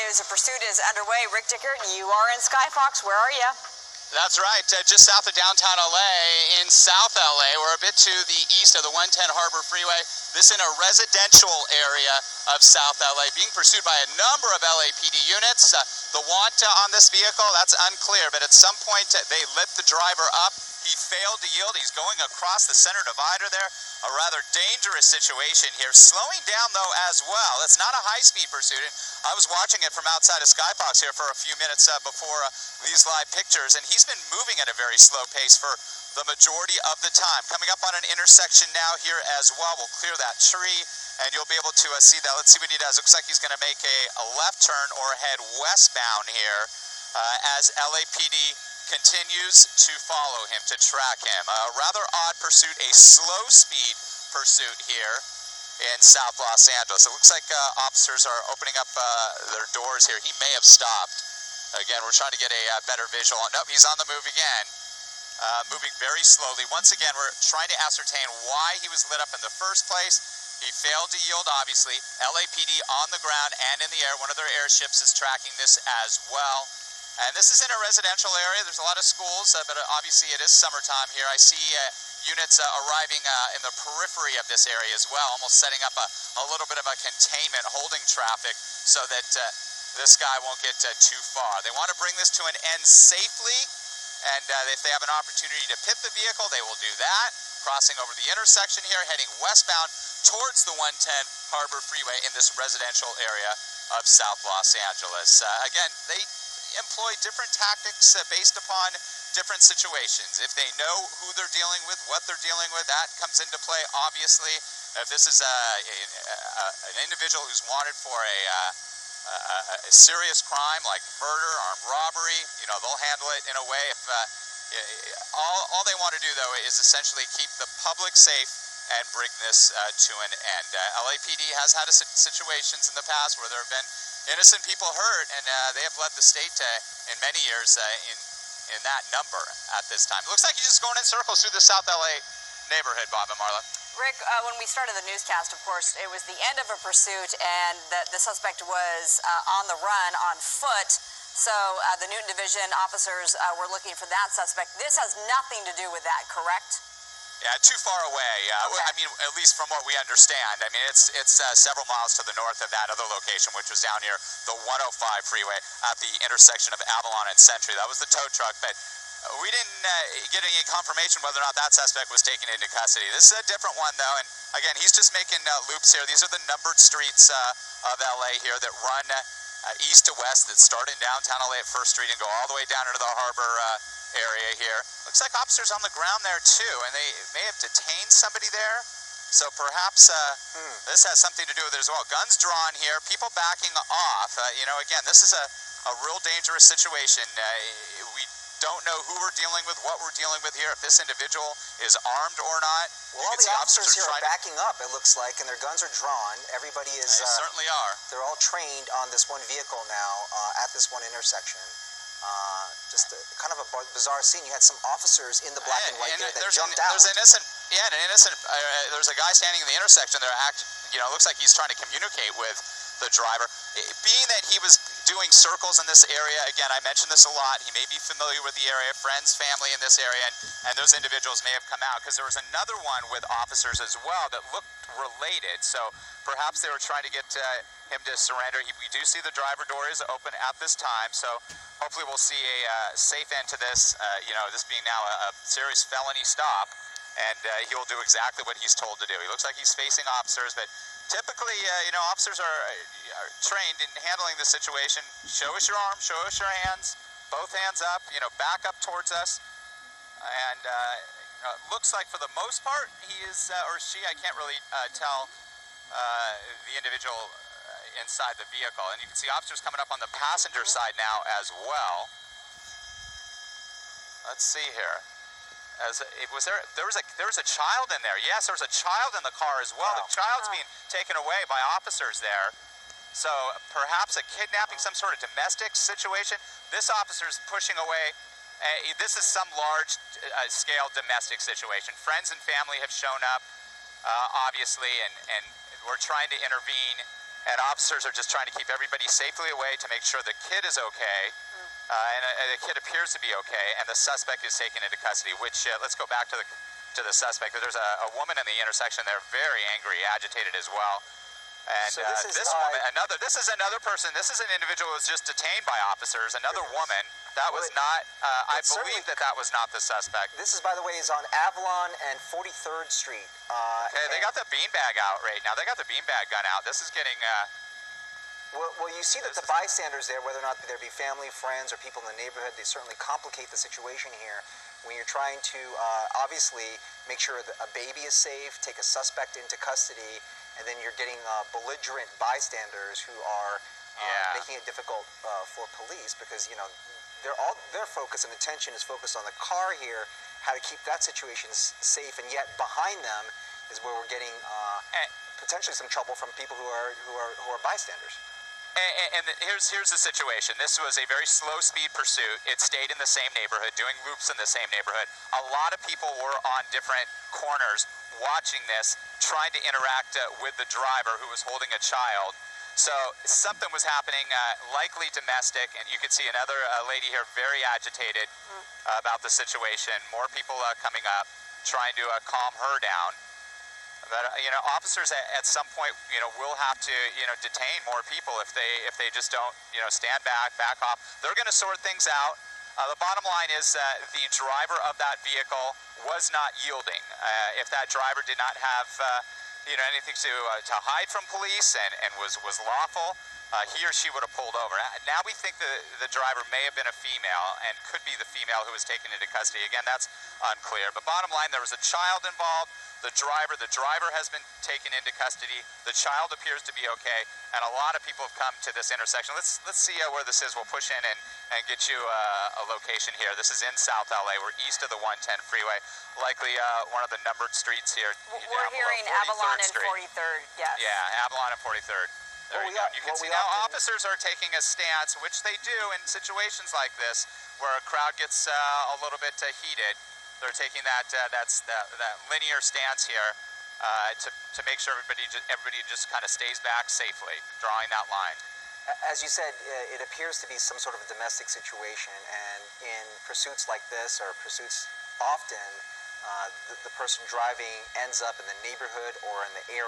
news. A pursuit is underway. Rick Dickert, you are in Skyfox. Where are you? That's right, just south of downtown LA, in South LA. We're a bit to the east of the 110 Harbor Freeway. This in a residential area of South LA, being pursued by a number of LAPD units. The want on this vehicle, that's unclear, but at some point they lit the driver up. He failed to yield. He's going across the center divider there. A rather dangerous situation here. Slowing down, though, as well. It's not a high-speed pursuit. I was watching it from outside of Skyfox here for a few minutes before these live pictures, and he's been moving at a very slow pace for the majority of the time. Coming up on an intersection now here as well. We'll clear that tree, and you'll be able to see that. Let's see what he does. Looks like he's going to make a left turn or head westbound here as LAPD continues to follow him, to track him. A rather odd pursuit, a slow speed pursuit here in South Los Angeles. It looks like officers are opening up their doors here. He may have stopped. Again, we're trying to get a better visual. Nope, he's on the move again, moving very slowly. Once again, we're trying to ascertain why he was lit up in the first place. He failed to yield, obviously. LAPD on the ground and in the air. One of their airships is tracking this as well. And this is in a residential area. There's a lot of schools, but obviously it is summertime here. I see units arriving in the periphery of this area as well, almost setting up a little bit of a containment, holding traffic so that this guy won't get too far. They want to bring this to an end safely, and if they have an opportunity to pit the vehicle, they will do that. Crossing over the intersection here, heading westbound towards the 110 Harbor Freeway in this residential area of South Los Angeles. Again, they employ different tactics based upon different situations. If they know who they're dealing with, what they're dealing with, that comes into play, obviously. If this is an individual who's wanted for a serious crime like murder, armed robbery, you know, they'll handle it in a way. If all they want to do, though, is essentially keep the public safe and bring this to an end. LAPD has had situations in the past where there have been innocent people hurt, and they have led the state in many years in that number at this time. It looks like he's just going in circles through the South LA neighborhood, Bob and Marla. Rick, when we started the newscast, of course, it was the end of a pursuit, and the suspect was on the run on foot. So the Newton Division officers were looking for that suspect. This has nothing to do with that, correct? Yeah, too far away. Okay. I mean, at least from what we understand. I mean, it's several miles to the north of that other location, which was down near the 105 freeway at the intersection of Avalon and Century. That was the tow truck, but we didn't get any confirmation whether or not that suspect was taken into custody. This is a different one, though, and again, he's just making loops here. These are the numbered streets of LA here that run east to west, that start in downtown LA at 1st Street and go all the way down into the harbor area here. Looks like officers on the ground there too, and they may have detained somebody there. So perhaps this has something to do with it as well. Guns drawn here, people backing off. You know, again, this is a real dangerous situation. We don't know who we're dealing with, what we're dealing with here, if this individual is armed or not. Well, all the officers here are backing up, it looks like, and their guns are drawn. Everybody is... They certainly are. They're all trained on this one vehicle now at this one intersection. Just kind of a bizarre scene. You had some officers in the black and white there that jumped out. There's an innocent, there's a guy standing in the intersection there. You know, looks like he's trying to communicate with the driver. Being that he was doing circles in this area, again, I mentioned this a lot, he may be familiar with the area, friends, family in this area, and those individuals may have come out, because there was another one with officers as well that looked related, so perhaps they were trying to get him to surrender. We do see the driver door is open at this time, so hopefully we'll see a safe end to this, you know, this being now a serious felony stop, and he will do exactly what he's told to do. He looks like he's facing officers, but typically, you know, officers are trained in handling the situation. Show us your arm, show us your hands, both hands up, you know, back up towards us. And it looks like for the most part, he is, or she, I can't really tell the individual inside the vehicle. And you can see officers coming up on the passenger side now as well. Let's see here. There was a child in there. Yes, there was a child in the car as well. The child's being taken away by officers there. So perhaps a kidnapping, some sort of domestic situation. This officer's pushing away. This is some large-scale domestic situation. Friends and family have shown up, obviously, and we're trying to intervene and officers are just trying to keep everybody safely away to make sure the kid is okay, and the kid appears to be okay, and the suspect is taken into custody. Which let's go back to the suspect. There's a woman in the intersection there, very angry, agitated as well. And So this woman, this is another person. This is an individual who was just detained by officers. Another woman. That was not. I believe that was not the suspect. This is, by the way, is on Avalon and 43rd Street. Okay, they got the beanbag out right now. They got the beanbag gun out. This is getting. Well, you see that the bystanders there, whether or not there be family, friends, or people in the neighborhood, they certainly complicate the situation here. When you're trying to obviously make sure that a baby is safe, take a suspect into custody, and then you're getting belligerent bystanders who are making it difficult for police because their focus and attention is focused on the car here, how to keep that situation safe, and yet behind them is where we're getting potentially some trouble from people who are bystanders. And here's the situation. This was a very slow speed pursuit. It stayed in the same neighborhood, doing loops in the same neighborhood. A lot of people were on different corners watching this, trying to interact with the driver who was holding a child. So something was happening, likely domestic, and you could see another lady here very agitated about the situation. More people coming up, trying to calm her down. But officers at some point, will have to, detain more people if they just don't, stand back off. They're going to sort things out. The bottom line is the driver of that vehicle was not yielding. If that driver did not have, anything to hide from police and was lawful, he or she would have pulled over. Now we think the driver may have been a female and could be the female who was taken into custody. Again, that's unclear. But bottom line, there was a child involved. The driver has been taken into custody. The child appears to be okay, and a lot of people have come to this intersection. Let's see where this is. We'll push in and get you a location here. This is in South LA. We're east of the 110 freeway, likely one of the numbered streets here. We're hearing Avalon and 43rd. Yes. Yeah, Avalon and 43rd. There you go. You can see now officers are taking a stance, which they do in situations like this, where a crowd gets a little bit heated. They're taking that linear stance here to make sure everybody just kind of stays back safely, drawing that line. As you said, it appears to be some sort of a domestic situation, and in pursuits like this, or pursuits often, the person driving ends up in the neighborhood or in the area